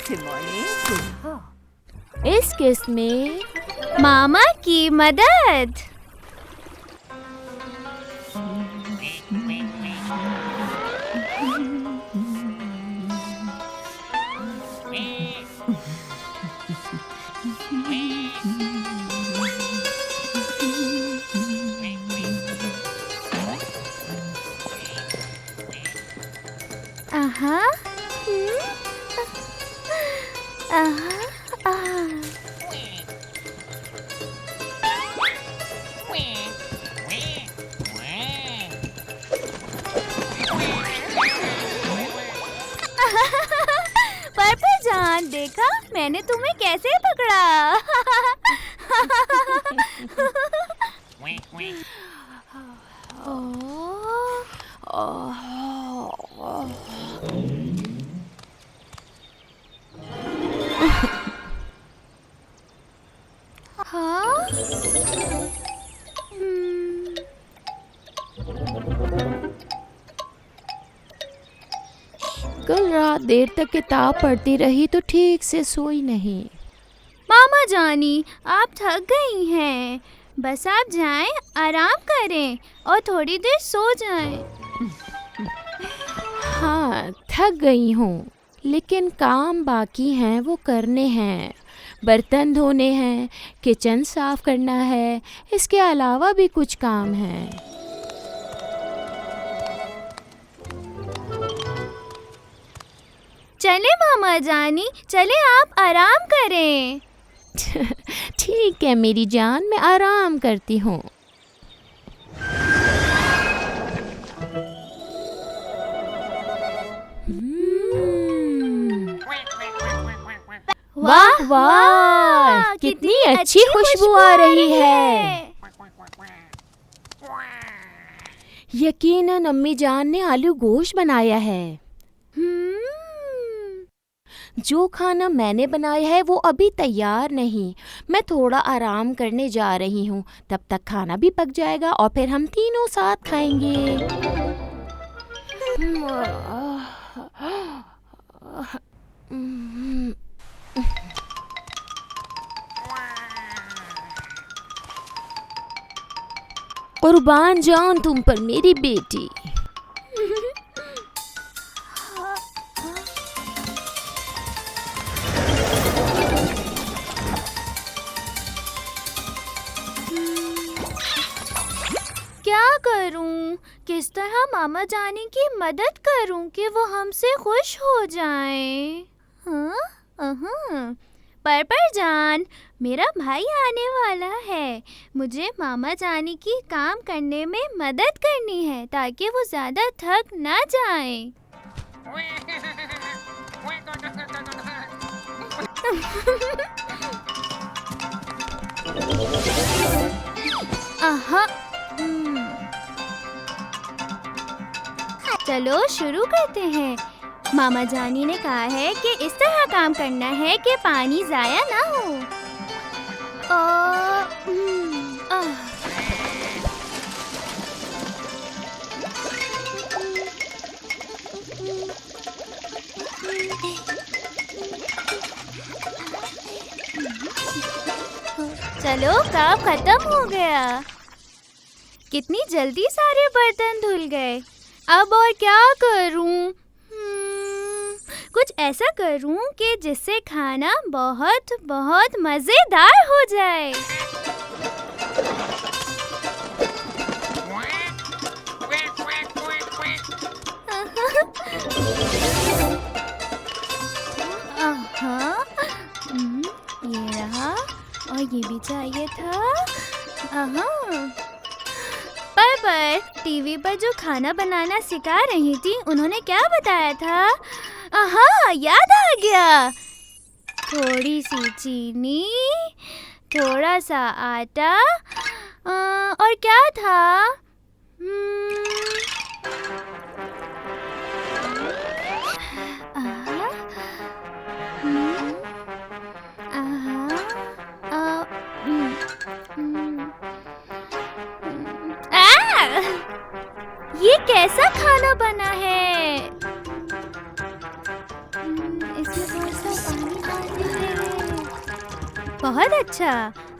Good morning. इस किस्त में मामा की मदद। आहा, आहा, आहा। पर्पल जान, देखा मैंने तुम्हें कैसे पकड़ा। हाँ? कल रात देर तक किताब पढ़ती रही तो ठीक से सोई नहीं। मामा जानी, आप थक गई हैं। बस आप जाएं, आराम करें और थोड़ी देर सो जाएं। हाँ, थक गई हूँ, लेकिन काम बाकी हैं, वो करने हैं। बर्तन धोने हैं, किचन साफ करना है, इसके अलावा भी कुछ काम है। चले मामा जानी, चले आप आराम करें। ठीक है मेरी जान, मैं आराम करती हूँ। वाह वाह, कितनी अच्छी खुशबू आ रही है। यकीनन अम्मी जान ने आलू गोश्त बनाया है। जो खाना मैंने बनाया है वो अभी तैयार नहीं। मैं थोड़ा आराम करने जा रही हूँ, तब तक खाना भी पक जाएगा और फिर हम तीनों साथ खाएंगे। कुर्बान जाऊं तुम पर मेरी बेटी। क्या करूं? किस तरह मामा जानी की मदद करूं कि वो हमसे खुश हो जाएं? हाँ? पर्पल जान, मेरा भाई आने वाला है। मुझे मामा जानी की काम करने में मदद करनी है ताकि वो ज़्यादा थक ना जाए। आहा, चलो शुरू करते हैं। मामा जानी ने कहा है कि इस तरह काम करना है कि पानी ज़ाया ना हो। चलो, काम खत्म हो गया। कितनी जल्दी सारे बर्तन धुल गए। अब और क्या करूं? कुछ ऐसा करूं कि जिससे खाना बहुत बहुत मजेदार हो जाए। ये रहा और ये भी चाहिए था। पर टीवी पर जो खाना बनाना सिखा रही थी, उन्होंने क्या बताया था? याद आ गया। थोड़ी सी चीनी, थोड़ा सा आटा, और क्या था? ये कैसा खाना बना है? इसमें थोड़ा सा बहुत अच्छा।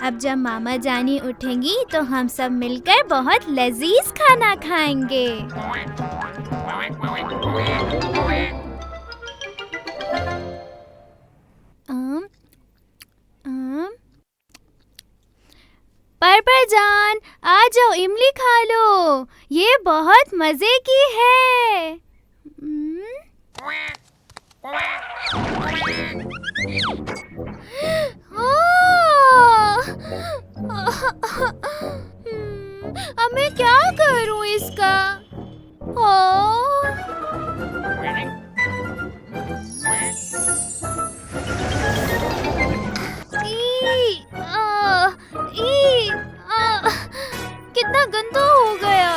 अब जब मामा जानी उठेंगी तो हम सब मिलकर बहुत लजीज खाना खाएंगे। आम, आम। पर जान, आ जाओ, इमली खा लो, ये बहुत मजे की है। अब मैं क्या करूं इसका? कितना गंदा हो गया।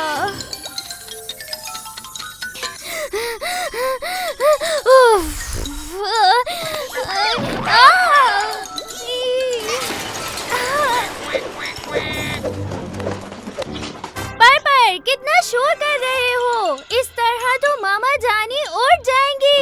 पर कितना शोर कर रहे हो? इस तरह तो मामा जानी उठ जाएंगी।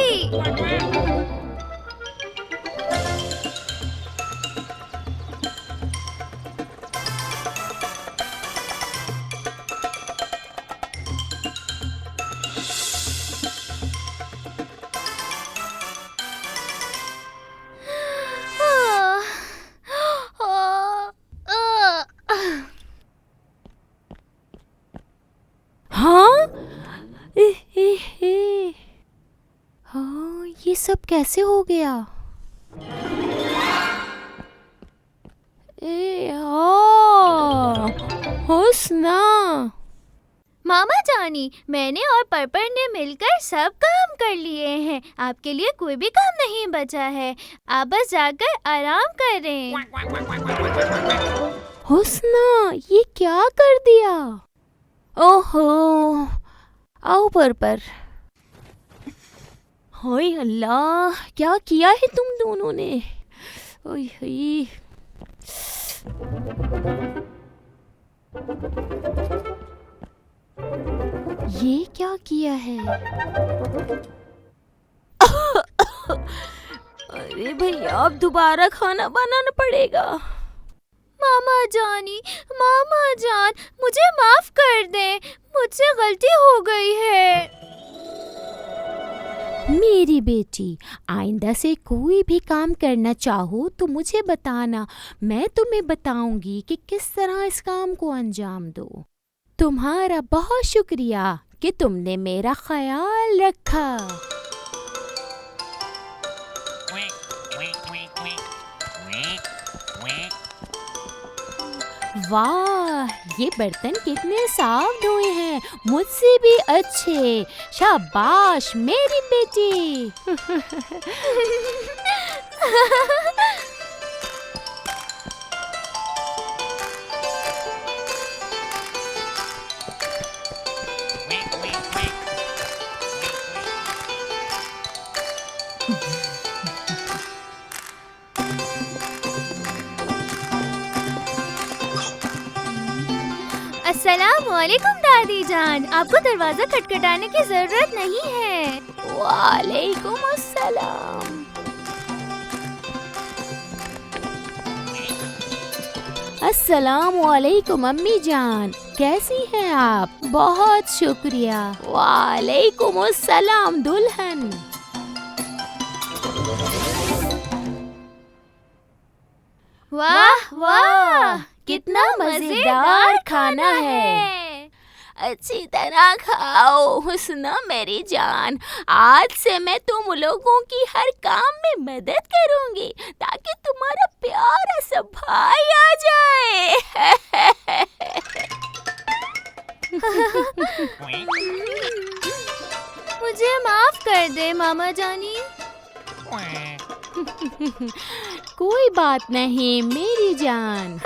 हाँ? हाँ, ये सब कैसे हो गया? हुस्ना। मामा जानी, मैंने और पर्पर ने मिलकर सब काम कर लिए हैं। आपके लिए कोई भी काम नहीं बचा है। आप बस जाकर आराम करें। हुस्ना, ये क्या कर दिया? ओहो, आओ पर्पर। हाय अल्लाह, क्या किया है तुम दोनों ने? ओए होए। ये क्या किया है? अरे भैया, अब दोबारा खाना बनाना पड़ेगा। मामा जानी, मामा जान, मुझे माफ कर दे, मुझसे गलती हो गई है। मेरी बेटी, आइंदा से कोई भी काम करना चाहो तो मुझे बताना। मैं तुम्हें बताऊंगी कि किस तरह इस काम को अंजाम दो। तुम्हारा बहुत शुक्रिया कि तुमने मेरा ख्याल रखा। वाह, ये बर्तन कितने साफ धोए हैं, मुझसे भी अच्छे। शाबाश मेरी बेटी। अस्सलामुअलैकुम दादी जान, आपको दरवाजा खटखटाने की जरूरत नहीं है। वालेकुम अस्सलाम। अस्सलामुअलैकुम अम्मी जान, कैसी हैं आप? बहुत शुक्रिया। वालेकुम अस्सलाम दुल्हन। वाह वाह, कितना मजेदार खाना है। अच्छी तरह खाओ हुस्ना मेरी जान। आज से मैं तुम लोगों की हर काम में मदद करूंगी ताकि तुम्हारा प्यारा सा भाई आ जाए। मुझे माफ कर दे मामा जानी। कोई बात नहीं मेरी जान।